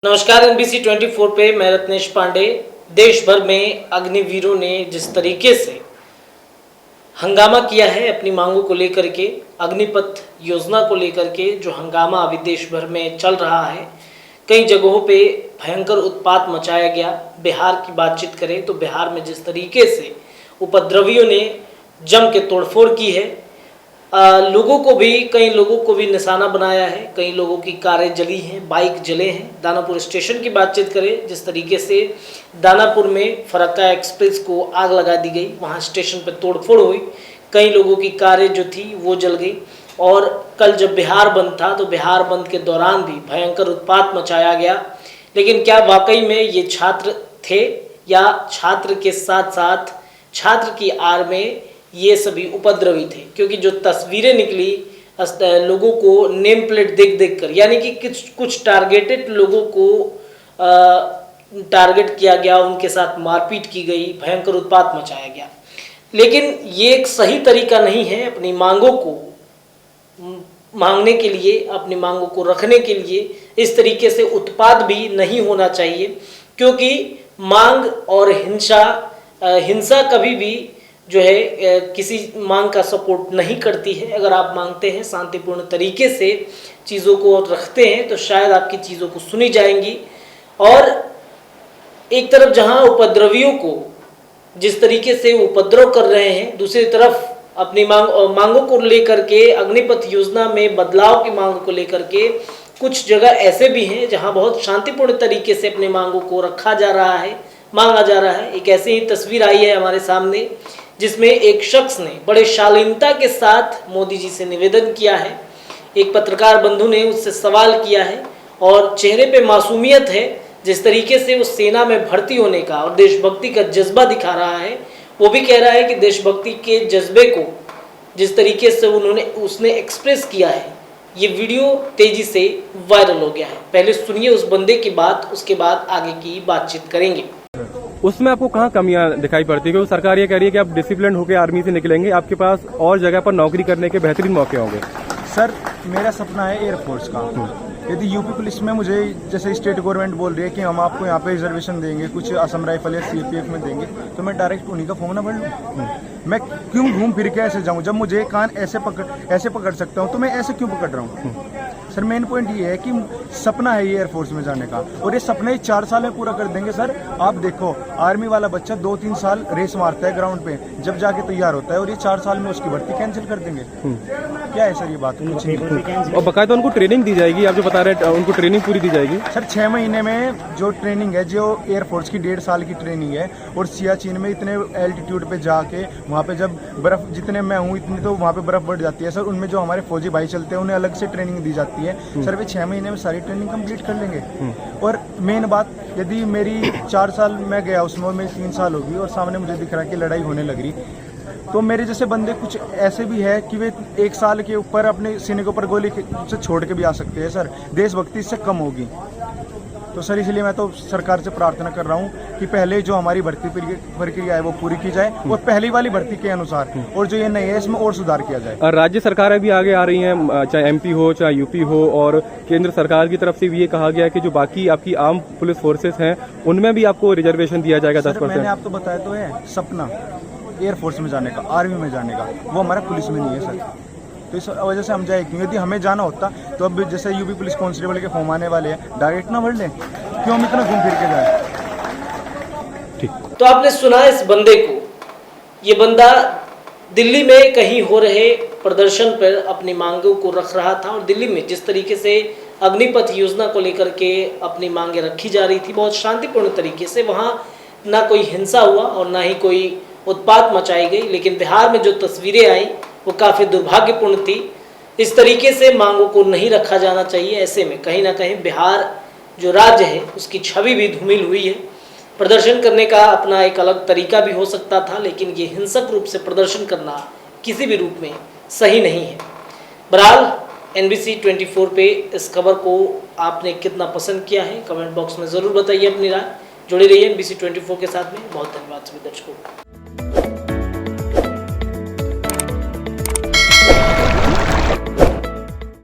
नमस्कार। एनबीसी 24 पे मैं रत्नेश पांडे। देश भर में अग्निवीरों ने जिस तरीके से हंगामा किया है अपनी मांगों को लेकर के, अग्निपथ योजना को लेकर के जो हंगामा अभी देश भर में चल रहा है, कई जगहों पे भयंकर उत्पात मचाया गया। बिहार की बातचीत करें तो बिहार में जिस तरीके से उपद्रवियों ने जम के तोड़फोड़ की है, कई लोगों को भी निशाना बनाया है। कई लोगों की कारें जली हैं, बाइक जले हैं। दानापुर स्टेशन की बातचीत करें, जिस तरीके से दानापुर में फरक्का एक्सप्रेस को आग लगा दी गई, वहां स्टेशन पर तोड़फोड़ हुई, कई लोगों की कारें जो थी वो जल गई। और कल जब बिहार बंद था तो बिहार बंद के दौरान भी भयंकर उत्पात मचाया गया। लेकिन क्या वाकई में ये छात्र थे या छात्र के साथ साथ छात्र की आड़ में ये सभी उपद्रवी थे? क्योंकि जो तस्वीरें निकली लोगों को नेम प्लेट देख देख कर, यानी कि कुछ टारगेटेड लोगों को टारगेट किया गया, उनके साथ मारपीट की गई, भयंकर उत्पात मचाया गया। लेकिन ये एक सही तरीका नहीं है अपनी मांगों को मांगने के लिए, अपनी मांगों को रखने के लिए। इस तरीके से उत्पात भी नहीं होना चाहिए, क्योंकि मांग और हिंसा कभी भी जो है किसी मांग का सपोर्ट नहीं करती है। अगर आप मांगते हैं, शांतिपूर्ण तरीके से चीज़ों को रखते हैं, तो शायद आपकी चीज़ों को सुनी जाएंगी। और एक तरफ जहां उपद्रवियों को जिस तरीके से उपद्रव कर रहे हैं, दूसरी तरफ अपनी मांगों को लेकर के, अग्निपथ योजना में बदलाव की मांग को लेकर के कुछ जगह ऐसे भी हैं जहां बहुत शांतिपूर्ण तरीके से अपनी मांगों को रखा जा रहा है, मांगा जा रहा है। एक ऐसी ही तस्वीर आई है हमारे सामने, जिसमें एक शख्स ने बड़े शालीनता के साथ मोदी जी से निवेदन किया है। एक पत्रकार बंधु ने उससे सवाल किया है और चेहरे पे मासूमियत है। जिस तरीके से वो सेना में भर्ती होने का और देशभक्ति का जज्बा दिखा रहा है, वो भी कह रहा है कि देशभक्ति के जज्बे को जिस तरीके से उसने एक्सप्रेस किया है, ये वीडियो तेजी से वायरल हो गया है। पहले सुनिए उस बंदे की बात, उसके बाद आगे की बातचीत करेंगे। उसमें आपको कहाँ कमियां दिखाई पड़ती है? क्योंकि सरकार ये कह रही है कि आप डिसिप्लिन होकर आर्मी से निकलेंगे, आपके पास और जगह पर नौकरी करने के बेहतरीन मौके होंगे। सर, मेरा सपना है एयरफोर्स का। यदि यूपी पुलिस में मुझे जैसे स्टेट गवर्नमेंट बोल रही है कि हम आपको यहाँ पे रिजर्वेशन देंगे, कुछ असम राइफल या सीपीएफ में देंगे, तो मैं डायरेक्ट उन्हीं का फॉर्म ना भर लूँ। मैं क्यों घूम फिर के ऐसे जाऊँ? जब मुझे कान ऐसे पकड़ सकता हूँ, तो मैं ऐसे क्यों पकड़ रहा हूँ? सर, मेन पॉइंट ये है कि सपना है ये एयरफोर्स में जाने का, और ये सपना ही 4 साल में पूरा कर देंगे। सर, आप देखो, आर्मी वाला बच्चा 2-3 साल रेस मारता है ग्राउंड पे, जब जाके तैयार होता है, और ये 4 साल में उसकी भर्ती कैंसिल कर देंगे। क्या है सर ये बात? और बकायदा उनको ट्रेनिंग दी जाएगी, आप जो बता रहे हैं, उनको ट्रेनिंग पूरी दी जाएगी। सर, 6 महीने में जो ट्रेनिंग है, जो एयरफोर्स की 1.5 साल की ट्रेनिंग है, और सियाचिन में इतने एल्टीट्यूड पे जाके वहाँ पे जब बर्फ, जितने मैं हूँ इतनी तो वहाँ पे बर्फ बढ़ जाती है। सर, उनमें जो हमारे फौजी भाई चलते हैं, उन्हें अलग से ट्रेनिंग दी जाती है। सर, वे 6 महीने में सारी ट्रेनिंग कंप्लीट कर लेंगे। और मेन बात, यदि मेरी 4 साल में गया, उसमें मेरी 3 साल होगी, और सामने मुझे दिख रहा है कि लड़ाई होने लग रही, तो मेरे जैसे बंदे कुछ ऐसे भी है कि वे 1 साल के ऊपर अपने सीने के ऊपर गोली से छोड़ के भी आ सकते हैं। सर, देशभक्ति इससे कम होगी। तो सर, इसलिए मैं तो सरकार से प्रार्थना कर रहा हूँ कि पहले जो हमारी भर्ती प्रक्रिया है वो पूरी की जाए, और पहली वाली भर्ती के अनुसार, और जो ये नई है इसमें और सुधार किया जाए। और राज्य सरकारें भी आगे आ रही हैं, चाहे एमपी हो चाहे यूपी हो, और केंद्र सरकार की तरफ से भी ये कहा गया है कि जो बाकी आपकी आर्म पुलिस फोर्सेस हैं, उनमें भी आपको रिजर्वेशन दिया जाएगा 10%। मैंने आपको बताया तो है, सपना एयरफोर्स में जाने का, आर्मी में जाने का, वो हमारा पुलिस में नहीं है सर। तो इस वजह से हम जाए क्यों? यदि हमें जाना होता तो अब जैसे यूपी पुलिस कांस्टेबल के फॉर्म आने वाले हैं, डायरेक्ट ना भर लें, क्यों हम इतना घूम फिर के जाए? ठीक। तो आपने सुना इस बंदे को। ये बंदा दिल्ली में कहीं हो रहे प्रदर्शन पर अपनी मांगों को रख रहा था, और दिल्ली में जिस तरीके से अग्निपथ योजना को लेकर के अपनी मांगे रखी जा रही थी बहुत शांतिपूर्ण तरीके से, वहाँ ना कोई हिंसा हुआ और ना ही कोई उत्पात मचाई गई। लेकिन बिहार में जो तस्वीरें आई वो काफ़ी दुर्भाग्यपूर्ण थी। इस तरीके से मांगों को नहीं रखा जाना चाहिए। ऐसे में कहीं ना कहीं बिहार जो राज्य है उसकी छवि भी धूमिल हुई है। प्रदर्शन करने का अपना एक अलग तरीका भी हो सकता था, लेकिन ये हिंसक रूप से प्रदर्शन करना किसी भी रूप में सही नहीं है। बहरहाल, एनबीसी 24 पे इस खबर को आपने कितना पसंद किया है, कमेंट बॉक्स में ज़रूर बताइए अपनी राय। जुड़े रहिए एनबीसी 24 के साथ में। बहुत धन्यवाद सभी दर्शकों।